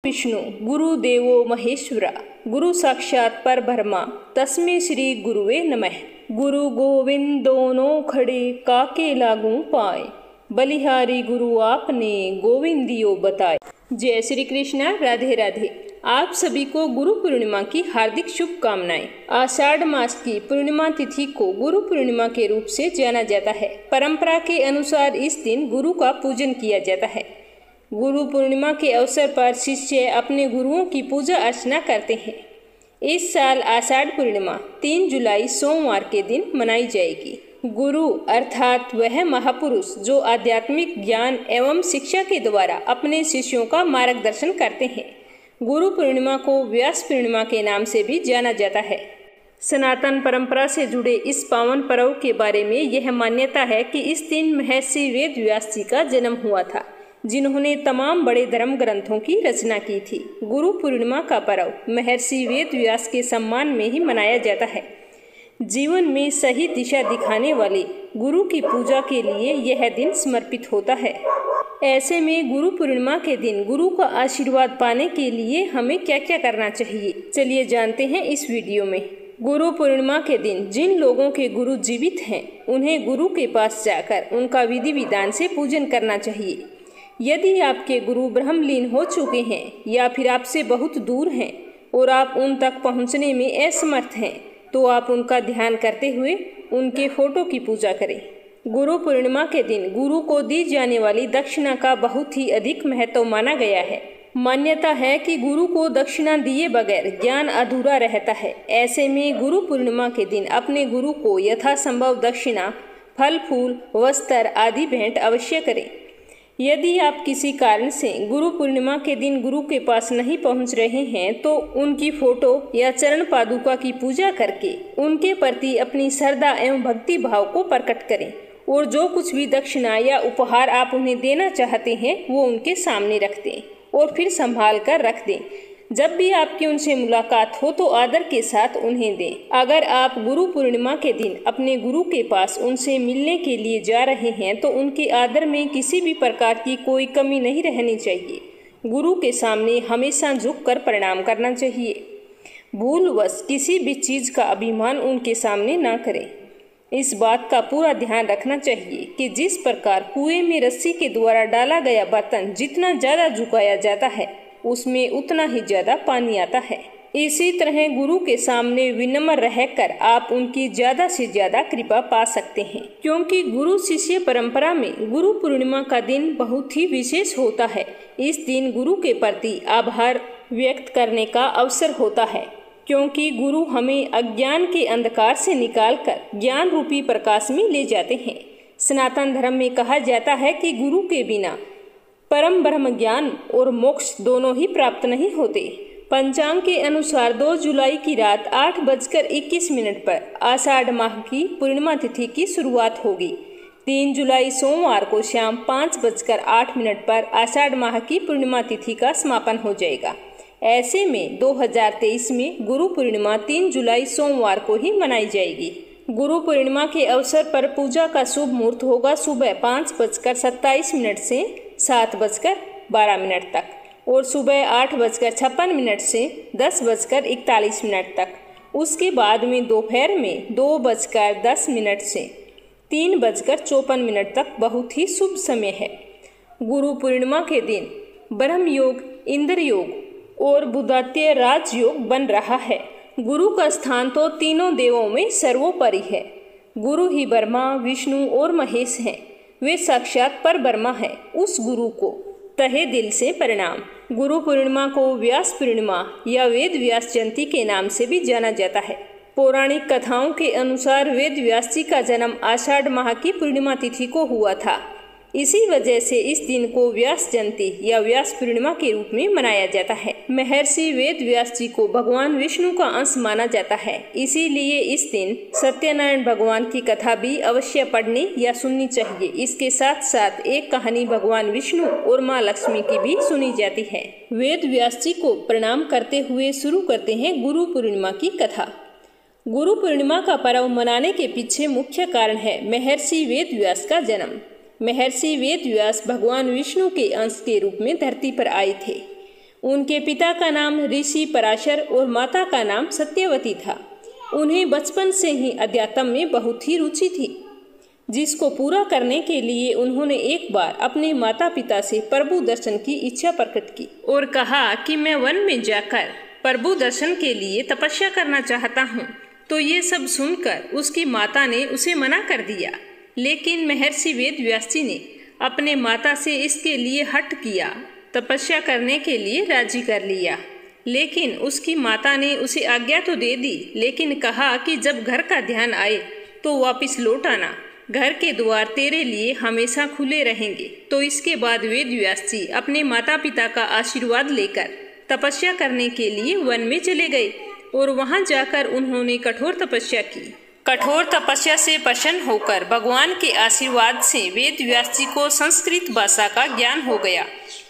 विष्णु गुरुदेवो महेश्वरा गुरु साक्षात परब्रह्मा तस्मै श्री गुरुवे नमः। गुरु गोविंद दोनों खड़े काके लागू पाए, बलिहारी गुरु आपने गोविंदियो बताए। जय श्री कृष्णा, राधे राधे। आप सभी को गुरु पूर्णिमा की हार्दिक शुभकामनाएं। आषाढ़ मास की पूर्णिमा तिथि को गुरु पूर्णिमा के रूप से जाना जाता है। परंपरा के अनुसार इस दिन गुरु का पूजन किया जाता है। गुरु पूर्णिमा के अवसर पर शिष्य अपने गुरुओं की पूजा अर्चना करते हैं। इस साल आषाढ़ पूर्णिमा 3 जुलाई सोमवार के दिन मनाई जाएगी। गुरु अर्थात वह महापुरुष जो आध्यात्मिक ज्ञान एवं शिक्षा के द्वारा अपने शिष्यों का मार्गदर्शन करते हैं। गुरु पूर्णिमा को व्यास पूर्णिमा के नाम से भी जाना जाता है। सनातन परंपरा से जुड़े इस पावन पर्व के बारे में यह मान्यता है कि इस दिन महर्षि वेद व्यास जी का जन्म हुआ था, जिन्होंने तमाम बड़े धर्म ग्रंथों की रचना की थी। गुरु पूर्णिमा का पर्व महर्षि वेद व्यास के सम्मान में ही मनाया जाता है। जीवन में सही दिशा दिखाने वाले गुरु की पूजा के लिए यह दिन समर्पित होता है। ऐसे में गुरु पूर्णिमा के दिन गुरु का आशीर्वाद पाने के लिए हमें क्या क्या करना चाहिए, चलिए जानते हैं इस वीडियो में। गुरु पूर्णिमा के दिन जिन लोगों के गुरु जीवित हैं, उन्हें गुरु के पास जाकर उनका विधि विधान से पूजन करना चाहिए। यदि आपके गुरु ब्रह्मलीन हो चुके हैं या फिर आपसे बहुत दूर हैं और आप उन तक पहुंचने में असमर्थ हैं, तो आप उनका ध्यान करते हुए उनके फोटो की पूजा करें। गुरु पूर्णिमा के दिन गुरु को दी जाने वाली दक्षिणा का बहुत ही अधिक महत्व माना गया है। मान्यता है कि गुरु को दक्षिणा दिए बगैर ज्ञान अधूरा रहता है। ऐसे में गुरु पूर्णिमा के दिन अपने गुरु को यथासंभव दक्षिणा, फल फूल, वस्त्र आदि भेंट अवश्य करें। यदि आप किसी कारण से गुरु पूर्णिमा के दिन गुरु के पास नहीं पहुंच रहे हैं, तो उनकी फोटो या चरण पादुका की पूजा करके उनके प्रति अपनी श्रद्धा एवं भक्ति भाव को प्रकट करें और जो कुछ भी दक्षिणा या उपहार आप उन्हें देना चाहते हैं वो उनके सामने रख दें और फिर संभाल कर रख दें। जब भी आपकी उनसे मुलाकात हो तो आदर के साथ उन्हें दें। अगर आप गुरु पूर्णिमा के दिन अपने गुरु के पास उनसे मिलने के लिए जा रहे हैं तो उनके आदर में किसी भी प्रकार की कोई कमी नहीं रहनी चाहिए। गुरु के सामने हमेशा झुककर प्रणाम करना चाहिए। भूलवश किसी भी चीज़ का अभिमान उनके सामने ना करें। इस बात का पूरा ध्यान रखना चाहिए कि जिस प्रकार कुएं में रस्सी के द्वारा डाला गया बर्तन जितना ज़्यादा झुकाया जाता है, उसमें उतना ही ज्यादा पानी आता है। इसी तरह गुरु के सामने विनम्र रहकर आप उनकी ज्यादा से ज्यादा कृपा पा सकते हैं, क्योंकि गुरु शिष्य परंपरा में गुरु पूर्णिमा का दिन बहुत ही विशेष होता है। इस दिन गुरु के प्रति आभार व्यक्त करने का अवसर होता है, क्योंकि गुरु हमें अज्ञान के अंधकार से निकालकर ज्ञान रूपी प्रकाश में ले जाते हैं। सनातन धर्म में कहा जाता है कि गुरु के बिना परम ब्रह्म ज्ञान और मोक्ष दोनों ही प्राप्त नहीं होते। पंचांग के अनुसार 2 जुलाई की रात 8:21 पर आषाढ़ माह की पूर्णिमा तिथि की शुरुआत होगी। 3 जुलाई सोमवार को शाम 5:08 पर आषाढ़ माह की पूर्णिमा तिथि का समापन हो जाएगा। ऐसे में 2023 में गुरु पूर्णिमा 3 जुलाई सोमवार को ही मनाई जाएगी। गुरु पूर्णिमा के अवसर पर पूजा का शुभ मुहूर्त होगा सुबह 5:27 से 7:12 तक और सुबह 8:56 से 10:41 तक। उसके बाद में दोपहर में 2:10 से 3:54 तक बहुत ही शुभ समय है। गुरु पूर्णिमा के दिन ब्रह्म योग, इंद्र योग और बुधात्य राजयोग बन रहा है। गुरु का स्थान तो तीनों देवों में सर्वोपरि है। गुरु ही ब्रह्मा, विष्णु और महेश हैं। वे साक्षात पर ब्रह्मा है। उस गुरु को तहे दिल से प्रणाम। गुरु पूर्णिमा को व्यास पूर्णिमा या वेद व्यास जयंती के नाम से भी जाना जाता है। पौराणिक कथाओं के अनुसार वेद व्यास जी का जन्म आषाढ़ माह की पूर्णिमा तिथि को हुआ था। इसी वजह से इस दिन को व्यास जयंती या व्यास पूर्णिमा के रूप में मनाया जाता है। महर्षि वेद व्यास जी को भगवान विष्णु का अंश माना जाता है, इसीलिए इस दिन सत्यनारायण भगवान की कथा भी अवश्य पढ़नी या सुननी चाहिए। इसके साथ साथ एक कहानी भगवान विष्णु और माँ लक्ष्मी की भी सुनी जाती है। वेद व्यास जी को प्रणाम करते हुए शुरू करते हैं गुरु पूर्णिमा की कथा। गुरु पूर्णिमा का पर्व मनाने के पीछे मुख्य कारण है महर्षि वेद व्यास का जन्म। महर्षि वेद व्यास भगवान विष्णु के अंश के रूप में धरती पर आए थे। उनके पिता का नाम ऋषि पराशर और माता का नाम सत्यवती था। उन्हें बचपन से ही अध्यात्म में बहुत ही रुचि थी, जिसको पूरा करने के लिए उन्होंने एक बार अपने माता पिता से प्रभु दर्शन की इच्छा प्रकट की और कहा कि मैं वन में जाकर प्रभु दर्शन के लिए तपस्या करना चाहता हूँ। तो ये सब सुनकर उसकी माता ने उसे मना कर दिया, लेकिन महर्षि वेदव्यास जी ने अपने माता से इसके लिए हठ किया, तपस्या करने के लिए राजी कर लिया। लेकिन उसकी माता ने उसे आज्ञा तो दे दी, लेकिन कहा कि जब घर का ध्यान आए तो वापस लौट आना, घर के द्वार तेरे लिए हमेशा खुले रहेंगे। तो इसके बाद वेदव्यास जी अपने माता पिता का आशीर्वाद लेकर तपस्या करने के लिए वन में चले गए और वहां जाकर उन्होंने कठोर तपस्या की। कठोर तपस्या से प्रसन्न होकर भगवान के आशीर्वाद से वेदव्यास जी को संस्कृत भाषा का ज्ञान हो गया।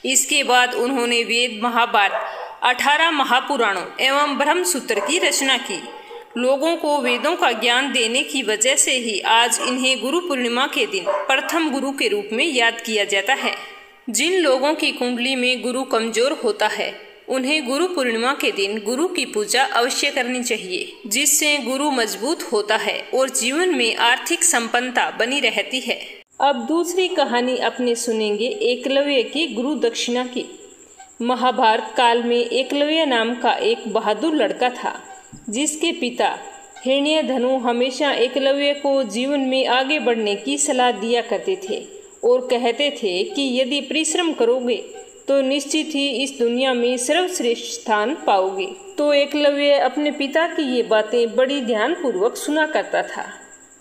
इसके बाद उन्होंने वेद, महाभारत, 18 महापुराणों एवं ब्रह्मसूत्र की रचना की। लोगों को वेदों का ज्ञान देने की वजह से ही आज इन्हें गुरु पूर्णिमा के दिन प्रथम गुरु के रूप में याद किया जाता है। जिन लोगों की कुंडली में गुरु कमजोर होता है, उन्हें गुरु पूर्णिमा के दिन गुरु की पूजा अवश्य करनी चाहिए, जिससे गुरु मजबूत होता है और जीवन में आर्थिक संपन्नता बनी रहती है। अब दूसरी कहानी अपने सुनेंगे एकलव्य की गुरु दक्षिणा की। महाभारत काल में एकलव्य नाम का एक बहादुर लड़का था, जिसके पिता हिरण्यधनु हमेशा एकलव्य को जीवन में आगे बढ़ने की सलाह दिया करते थे और कहते थे कि यदि परिश्रम करोगे तो निश्चित ही इस दुनिया में सर्वश्रेष्ठ स्थान पाओगे। तो एकलव्य अपने पिता की ये बातें बड़ी ध्यानपूर्वक सुना करता था।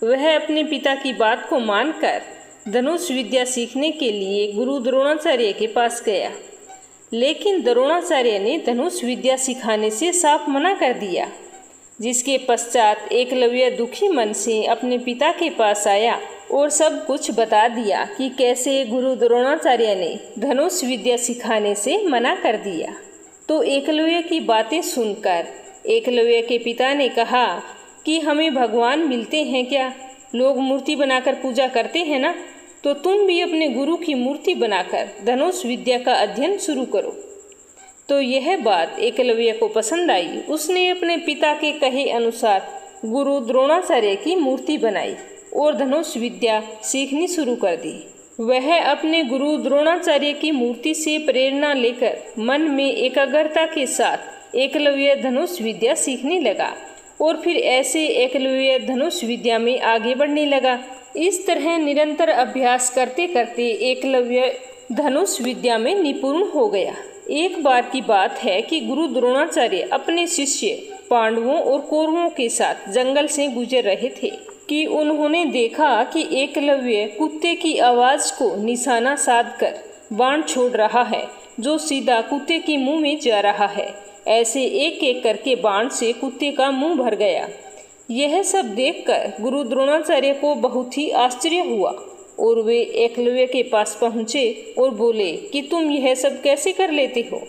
वह अपने पिता की बात को मानकर धनुष विद्या सीखने के लिए गुरु द्रोणाचार्य के पास गया, लेकिन द्रोणाचार्य ने धनुष विद्या सिखाने से साफ मना कर दिया। जिसके पश्चात एकलव्य दुखी मन से अपने पिता के पास आया और सब कुछ बता दिया कि कैसे गुरु द्रोणाचार्य ने धनुष विद्या सिखाने से मना कर दिया। तो एकलव्य की बातें सुनकर एकलव्य के पिता ने कहा कि हमें भगवान मिलते हैं क्या? लोग मूर्ति बनाकर पूजा करते हैं ना, तो तुम भी अपने गुरु की मूर्ति बनाकर धनुष विद्या का अध्ययन शुरू करो। तो यह बात एकलव्य को पसंद आई। उसने अपने पिता के कहे अनुसार गुरु द्रोणाचार्य की मूर्ति बनाई और धनुष विद्या सीखनी शुरू कर दी। वह अपने गुरु द्रोणाचार्य की मूर्ति से प्रेरणा लेकर मन में एकाग्रता के साथ एकलव्य धनुष विद्या सीखने लगा और फिर ऐसे एकलव्य धनुष विद्या में आगे बढ़ने लगा। इस तरह निरंतर अभ्यास करते करते एकलव्य धनुष विद्या में निपुण हो गया। एक बार की बात है कि गुरु द्रोणाचार्य अपने शिष्य पांडवों और कौरवों के साथ जंगल से गुजर रहे थे कि उन्होंने देखा कि एकलव्य कुत्ते की आवाज को निशाना साधकर बाण छोड़ रहा है, जो सीधा कुत्ते के मुंह में जा रहा है। ऐसे एक एक करके बाण से कुत्ते का मुंह भर गया। यह सब देखकर गुरु द्रोणाचार्य को बहुत ही आश्चर्य हुआ और वे एकलव्य के पास पहुँचे और बोले कि तुम यह सब कैसे कर लेते हो।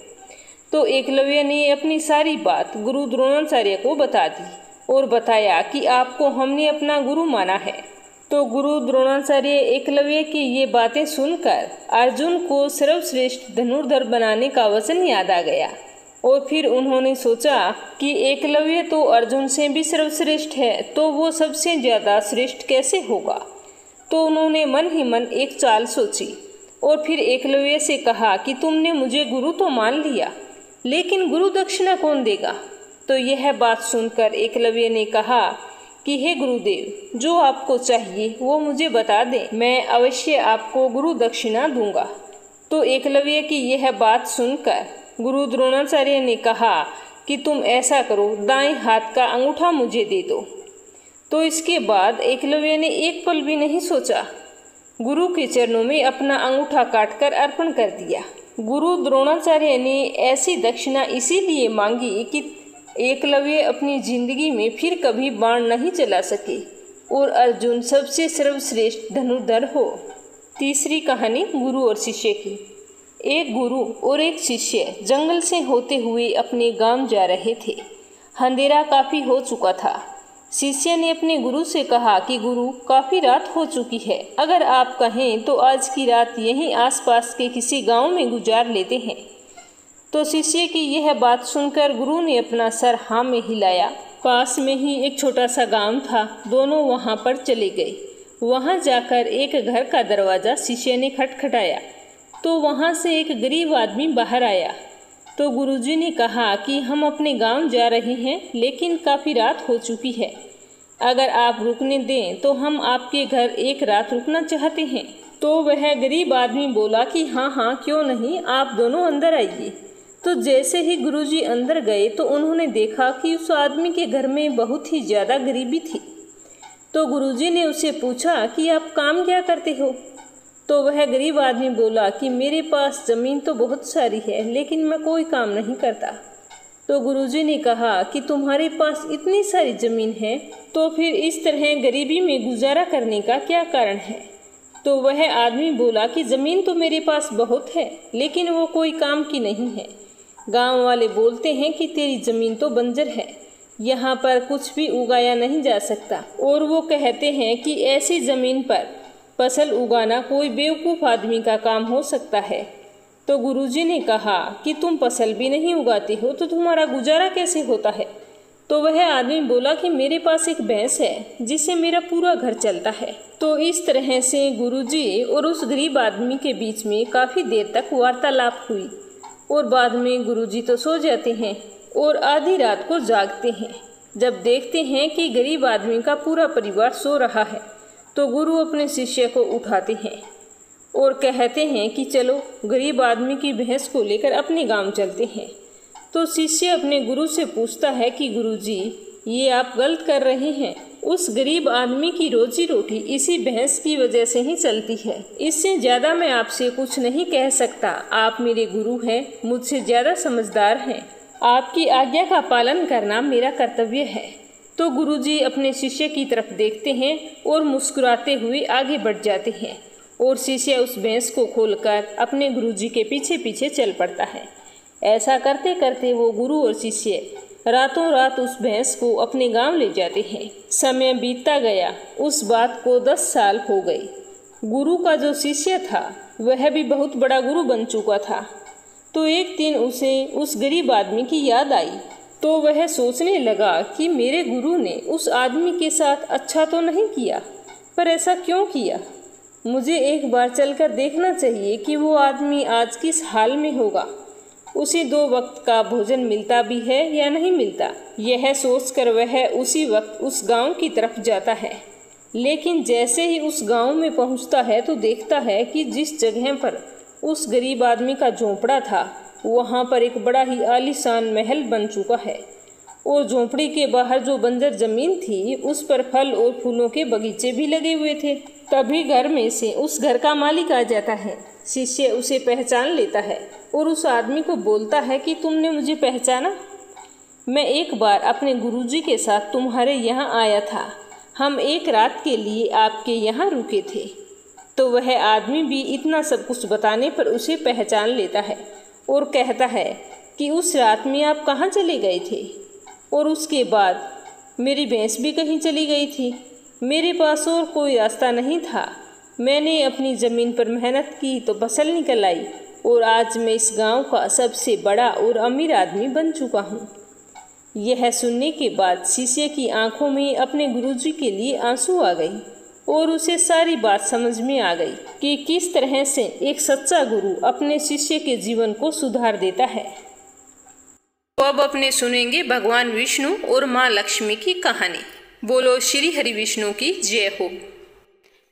तो एकलव्य ने अपनी सारी बात गुरु द्रोणाचार्य को बता दी और बताया कि आपको हमने अपना गुरु माना है। तो गुरु द्रोणाचार्य एकलव्य की ये बातें सुनकर अर्जुन को सर्वश्रेष्ठ धनुर्धर बनाने का वचन याद आ गया और फिर उन्होंने सोचा कि एकलव्य तो अर्जुन से भी सर्वश्रेष्ठ है, तो वो सबसे ज्यादा श्रेष्ठ कैसे होगा। तो उन्होंने मन ही मन एक चाल सोची और फिर एकलव्य से कहा कि तुमने मुझे गुरु तो मान लिया, लेकिन गुरु दक्षिणा कौन देगा। तो यह बात सुनकर एकलव्य ने कहा कि हे गुरुदेव, जो आपको चाहिए वो मुझे बता दें, मैं अवश्य आपको गुरु दक्षिणा दूंगा। तो एकलव्य की यह बात सुनकर गुरु द्रोणाचार्य ने कहा कि तुम ऐसा करो, दाएं हाथ का अंगूठा मुझे दे दो। तो इसके बाद एकलव्य ने एक पल भी नहीं सोचा, गुरु के चरणों में अपना अंगूठा काटकर अर्पण कर दिया। गुरु द्रोणाचार्य ने ऐसी दक्षिणा इसीलिए मांगी कि एकलव्य अपनी जिंदगी में फिर कभी बाण नहीं चला सके और अर्जुन सबसे सर्वश्रेष्ठ धनुर्धर हो। तीसरी कहानी गुरु और शिष्य की। एक गुरु और एक शिष्य जंगल से होते हुए अपने गांव जा रहे थे। अंधेरा काफी हो चुका था। शिष्य ने अपने गुरु से कहा कि गुरु, काफी रात हो चुकी है, अगर आप कहें तो आज की रात यहीं आसपास के किसी गांव में गुजार लेते हैं। तो शिष्य की यह बात सुनकर गुरु ने अपना सर हाँ में हिलाया। पास में ही एक छोटा सा गांव था। दोनों वहां पर चले गए। वहां जाकर एक घर का दरवाजा शिष्य ने खटखटाया तो वहां से एक गरीब आदमी बाहर आया। तो गुरुजी ने कहा कि हम अपने गांव जा रहे हैं, लेकिन काफ़ी रात हो चुकी है। अगर आप रुकने दें तो हम आपके घर एक रात रुकना चाहते हैं। तो वह गरीब आदमी बोला कि हाँ हाँ क्यों नहीं, आप दोनों अंदर आइए। तो जैसे ही गुरुजी अंदर गए तो उन्होंने देखा कि उस आदमी के घर में बहुत ही ज़्यादा गरीबी थी। तो गुरुजी ने उसे पूछा कि आप काम क्या करते हो? तो वह गरीब आदमी बोला कि मेरे पास ज़मीन तो बहुत सारी है, लेकिन मैं कोई काम नहीं करता। तो गुरुजी ने कहा कि तुम्हारे पास इतनी सारी ज़मीन है, तो फिर इस तरह गरीबी में गुजारा करने का क्या कारण है? तो वह आदमी बोला कि ज़मीन तो मेरे पास बहुत है, लेकिन वो कोई काम की नहीं है। गांव वाले बोलते हैं कि तेरी ज़मीन तो बंजर है, यहाँ पर कुछ भी उगाया नहीं जा सकता, और वो कहते हैं कि ऐसी ज़मीन पर फसल उगाना कोई बेवकूफ़ आदमी का काम हो सकता है। तो गुरुजी ने कहा कि तुम फसल भी नहीं उगाते हो तो तुम्हारा गुजारा कैसे होता है? तो वह आदमी बोला कि मेरे पास एक भैंस है जिससे मेरा पूरा घर चलता है। तो इस तरह से गुरुजी और उस गरीब आदमी के बीच में काफ़ी देर तक वार्तालाप हुई, और बाद में गुरुजी तो सो जाते हैं और आधी रात को जागते हैं। जब देखते हैं कि गरीब आदमी का पूरा परिवार सो रहा है तो गुरु अपने शिष्य को उठाते हैं और कहते हैं कि चलो गरीब आदमी की भैंस को लेकर अपने गांव चलते हैं। तो शिष्य अपने गुरु से पूछता है कि गुरुजी, ये आप गलत कर रहे हैं। उस गरीब आदमी की रोजी रोटी इसी भैंस की वजह से ही चलती है। इससे ज़्यादा मैं आपसे कुछ नहीं कह सकता। आप मेरे गुरु हैं, मुझसे ज़्यादा समझदार हैं। आपकी आज्ञा का पालन करना मेरा कर्तव्य है। तो गुरुजी अपने शिष्य की तरफ देखते हैं और मुस्कुराते हुए आगे बढ़ जाते हैं, और शिष्य उस भैंस को खोलकर अपने गुरुजी के पीछे पीछे चल पड़ता है। ऐसा करते करते वो गुरु और शिष्य रातों रात उस भैंस को अपने गांव ले जाते हैं। समय बीतता गया। उस बात को 10 साल हो गए। गुरु का जो शिष्य था वह भी बहुत बड़ा गुरु बन चुका था। तो एक दिन उसे उस गरीब आदमी की याद आई। तो वह सोचने लगा कि मेरे गुरु ने उस आदमी के साथ अच्छा तो नहीं किया, पर ऐसा क्यों किया? मुझे एक बार चलकर देखना चाहिए कि वो आदमी आज किस हाल में होगा। उसे 2 वक्त का भोजन मिलता भी है या नहीं मिलता। यह सोचकर वह उसी वक्त उस गांव की तरफ जाता है। लेकिन जैसे ही उस गांव में पहुंचता है तो देखता है कि जिस जगह पर उस गरीब आदमी का झोंपड़ा था वहां पर एक बड़ा ही आलीशान महल बन चुका है, और झोंपड़ी के बाहर जो बंजर जमीन थी उस पर फल और फूलों के बगीचे भी लगे हुए थे। तभी घर में से उस घर का मालिक आ जाता है। शिष्य उसे पहचान लेता है और उस आदमी को बोलता है कि तुमने मुझे पहचाना? मैं एक बार अपने गुरुजी के साथ तुम्हारे यहाँ आया था। हम एक रात के लिए आपके यहाँ रुके थे। तो वह आदमी भी इतना सब कुछ बताने पर उसे पहचान लेता है और कहता है कि उस रात में आप कहाँ चले गए थे? और उसके बाद मेरी भैंस भी कहीं चली गई थी। मेरे पास और कोई रास्ता नहीं था। मैंने अपनी ज़मीन पर मेहनत की तो फसल निकल आई, और आज मैं इस गांव का सबसे बड़ा और अमीर आदमी बन चुका हूँ। यह सुनने के बाद शिष्य की आंखों में अपने गुरुजी के लिए आंसू आ गई, और उसे सारी बात समझ में आ गई कि किस तरह से एक सच्चा गुरु अपने शिष्य के जीवन को सुधार देता है। तो अब अपने सुनेंगे भगवान विष्णु और माँ लक्ष्मी की कहानी। बोलो श्री हरि विष्णु की जय हो।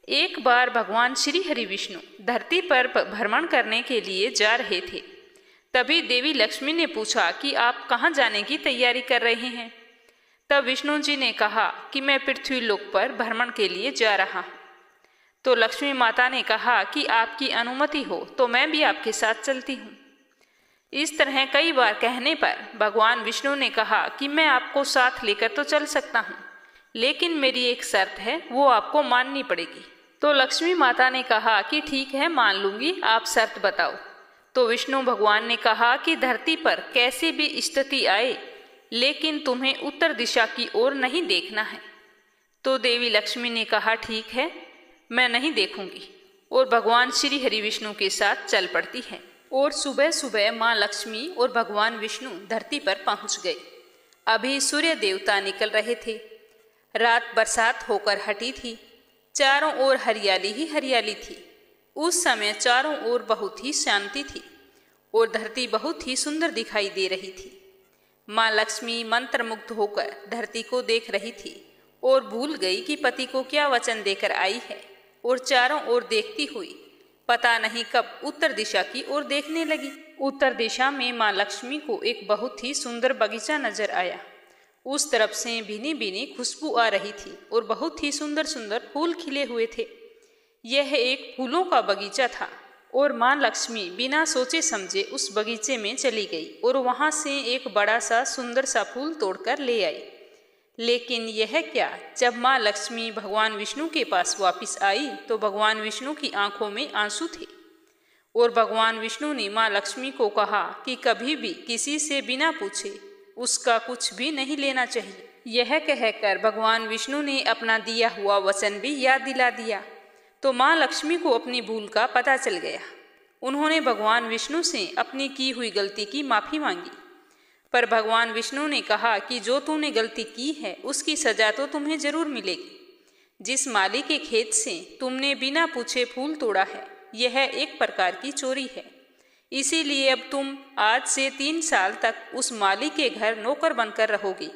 एक बार भगवान श्री हरि विष्णु धरती पर भ्रमण करने के लिए जा रहे थे। तभी देवी लक्ष्मी ने पूछा कि आप कहाँ जाने की तैयारी कर रहे हैं। तब विष्णु जी ने कहा कि मैं पृथ्वी लोक पर भ्रमण के लिए जा रहा हूँ। तो लक्ष्मी माता ने कहा कि आपकी अनुमति हो तो मैं भी आपके साथ चलती हूँ। इस तरह कई बार कहने पर भगवान विष्णु ने कहा कि मैं आपको साथ लेकर तो चल सकता हूँ, लेकिन मेरी एक शर्त है, वो आपको माननी पड़ेगी। तो लक्ष्मी माता ने कहा कि ठीक है, मान लूँगी, आप शर्त बताओ। तो विष्णु भगवान ने कहा कि धरती पर कैसी भी स्थिति आए, लेकिन तुम्हें उत्तर दिशा की ओर नहीं देखना है। तो देवी लक्ष्मी ने कहा ठीक है, मैं नहीं देखूंगी, और भगवान श्री हरि विष्णु के साथ चल पड़ती है। और सुबह सुबह माँ लक्ष्मी और भगवान विष्णु धरती पर पहुंच गए। अभी सूर्य देवता निकल रहे थे। रात बरसात होकर हटी थी। चारों ओर हरियाली ही हरियाली थी। उस समय चारों ओर बहुत ही शांति थी और धरती बहुत ही सुंदर दिखाई दे रही थी। माँ लक्ष्मी मंत्रमुग्ध होकर धरती को देख रही थी और भूल गई कि पति को क्या वचन देकर आई है, और चारों ओर देखती हुई पता नहीं कब उत्तर दिशा की ओर देखने लगी। उत्तर दिशा में माँ लक्ष्मी को एक बहुत ही सुंदर बगीचा नजर आया। उस तरफ से भीनी भीनी खुशबू आ रही थी और बहुत ही सुंदर सुंदर फूल खिले हुए थे। यह एक फूलों का बगीचा था और माँ लक्ष्मी बिना सोचे समझे उस बगीचे में चली गई और वहां से एक बड़ा सा सुंदर सा फूल तोड़कर ले आई। लेकिन यह क्या, जब माँ लक्ष्मी भगवान विष्णु के पास वापस आई तो भगवान विष्णु की आंखों में आंसू थे और भगवान विष्णु ने माँ लक्ष्मी को कहा कि कभी भी किसी से बिना पूछे उसका कुछ भी नहीं लेना चाहिए। यह कहकर भगवान विष्णु ने अपना दिया हुआ वचन भी याद दिला दिया तो माँ लक्ष्मी को अपनी भूल का पता चल गया। उन्होंने भगवान विष्णु से अपनी की हुई गलती की माफ़ी मांगी, पर भगवान विष्णु ने कहा कि जो तूने गलती की है उसकी सजा तो तुम्हें जरूर मिलेगी। जिस माली के खेत से तुमने बिना पूछे फूल तोड़ा है यह एक प्रकार की चोरी है, इसीलिए अब तुम आज से 3 साल तक उस माली के घर नौकर बनकर रहोगी।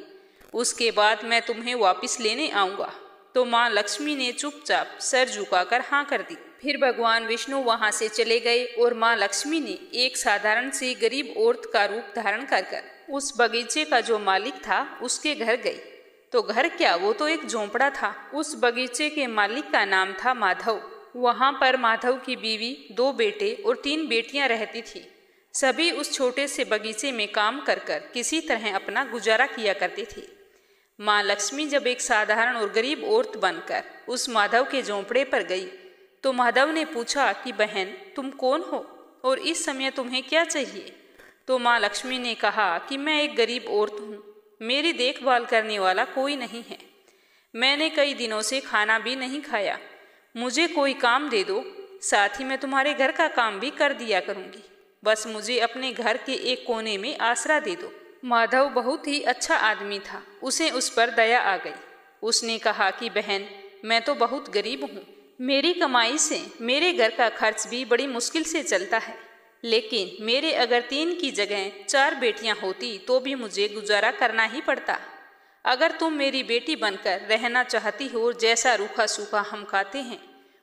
उसके बाद मैं तुम्हें वापस लेने आऊँगा। तो माँ लक्ष्मी ने चुपचाप सर झुकाकर हाँ कर दी। फिर भगवान विष्णु वहाँ से चले गए और माँ लक्ष्मी ने एक साधारण सी गरीब औरत का रूप धारण कर उस बगीचे का जो मालिक था उसके घर गई। तो घर क्या, वो तो एक झोंपड़ा था। उस बगीचे के मालिक का नाम था माधव। वहाँ पर माधव की बीवी, 2 बेटे और 3 बेटियां रहती थी। सभी उस छोटे से बगीचे में काम कर किसी तरह अपना गुजारा किया करती थी। माँ लक्ष्मी जब एक साधारण और गरीब औरत बनकर उस माधव के झोंपड़े पर गई तो माधव ने पूछा कि बहन, तुम कौन हो और इस समय तुम्हें क्या चाहिए? तो माँ लक्ष्मी ने कहा कि मैं एक गरीब औरत हूँ, मेरी देखभाल करने वाला कोई नहीं है। मैंने कई दिनों से खाना भी नहीं खाया, मुझे कोई काम दे दो, साथ ही मैं तुम्हारे घर का काम भी कर दिया करूँगी। बस मुझे अपने घर के एक कोने में आसरा दे दो। माधव बहुत ही अच्छा आदमी था, उसे उस पर दया आ गई। उसने कहा कि बहन, मैं तो बहुत गरीब हूँ, मेरी कमाई से मेरे घर का खर्च भी बड़ी मुश्किल से चलता है, लेकिन मेरे अगर 3 की जगह 4 बेटियां होती तो भी मुझे गुजारा करना ही पड़ता। अगर तुम मेरी बेटी बनकर रहना चाहती हो, जैसा रूखा सूखा हम खाते हैं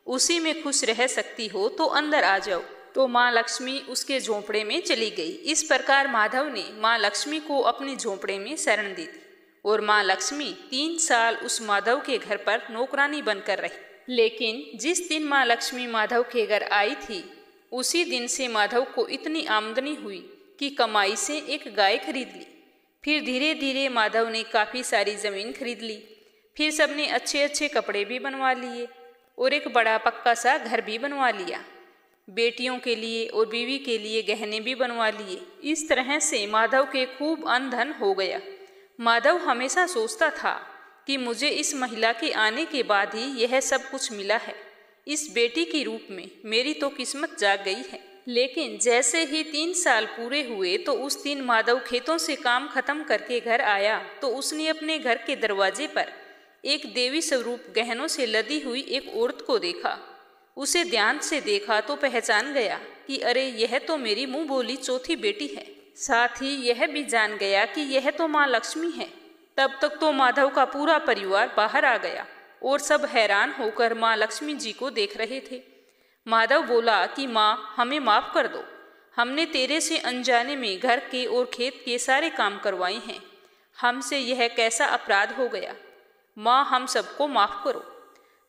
उसी में खुश रह सकती हो तो अंदर आ जाओ। तो माँ लक्ष्मी उसके झोंपड़े में चली गई। इस प्रकार माधव ने माँ लक्ष्मी को अपने झोंपड़े में शरण दी थी और माँ लक्ष्मी 3 साल उस माधव के घर पर नौकरानी बनकर रही। लेकिन जिस दिन माँ लक्ष्मी माधव के घर आई थी उसी दिन से माधव को इतनी आमदनी हुई कि कमाई से एक गाय खरीद ली। फिर धीरे धीरे माधव ने काफ़ी सारी ज़मीन खरीद ली। फिर सबने अच्छे अच्छे कपड़े भी बनवा लिए और एक बड़ा पक्का सा घर भी बनवा लिया। बेटियों के लिए और बीवी के लिए गहने भी बनवा लिए। इस तरह से माधव के खूब अन्न धन हो गया। माधव हमेशा सोचता था कि मुझे इस महिला के आने के बाद ही यह सब कुछ मिला है, इस बेटी के रूप में मेरी तो किस्मत जाग गई है। लेकिन जैसे ही 3 साल पूरे हुए तो उस दिन माधव खेतों से काम खत्म करके घर आया तो उसने अपने घर के दरवाजे पर एक देवी स्वरूप गहनों से लदी हुई एक औरत को देखा। उसे ध्यान से देखा तो पहचान गया कि अरे, यह तो मेरी मुंह बोली चौथी बेटी है। साथ ही यह भी जान गया कि यह तो माँ लक्ष्मी है। तब तक तो माधव का पूरा परिवार बाहर आ गया और सब हैरान होकर माँ लक्ष्मी जी को देख रहे थे। माधव बोला कि माँ, हमें माफ़ कर दो, हमने तेरे से अनजाने में घर के और खेत के सारे काम करवाए हैं, हमसे यह कैसा अपराध हो गया, माँ हम सबको माफ़ करो।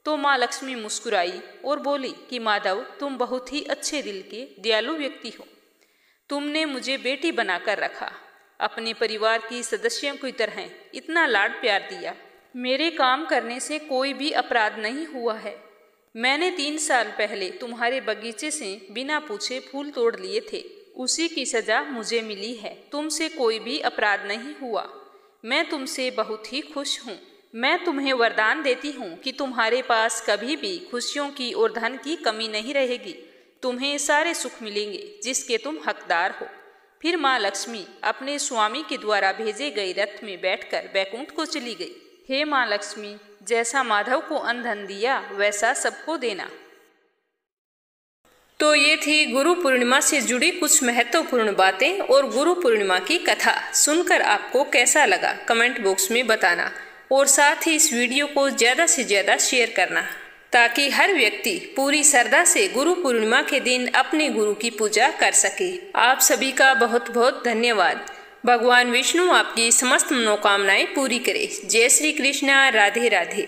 तो माँ लक्ष्मी मुस्कुराई और बोली कि माधव, तुम बहुत ही अच्छे दिल के दयालु व्यक्ति हो। तुमने मुझे बेटी बनाकर रखा, अपने परिवार की सदस्यों की तरह इतना लाड प्यार दिया। मेरे काम करने से कोई भी अपराध नहीं हुआ है। मैंने 3 साल पहले तुम्हारे बगीचे से बिना पूछे फूल तोड़ लिए थे, उसी की सजा मुझे मिली है। तुमसे कोई भी अपराध नहीं हुआ। मैं तुमसे बहुत ही खुश हूँ। मैं तुम्हें वरदान देती हूँ कि तुम्हारे पास कभी भी खुशियों की और धन की कमी नहीं रहेगी। तुम्हें सारे सुख मिलेंगे जिसके तुम हकदार हो। फिर माँ लक्ष्मी अपने स्वामी के द्वारा भेजे गए रथ में बैठकर बैकुंठ को चली गई। हे माँ लक्ष्मी, जैसा माधव को अन्न धन दिया वैसा सबको देना। तो ये थी गुरु पूर्णिमा से जुड़ी कुछ महत्वपूर्ण बातें और गुरु पूर्णिमा की कथा। सुनकर आपको कैसा लगा कमेंट बॉक्स में बताना और साथ ही इस वीडियो को ज़्यादा से ज़्यादा शेयर करना ताकि हर व्यक्ति पूरी श्रद्धा से गुरु पूर्णिमा के दिन अपने गुरु की पूजा कर सके। आप सभी का बहुत बहुत धन्यवाद। भगवान विष्णु आपकी समस्त मनोकामनाएं पूरी करे। जय श्री कृष्णा। राधे राधे।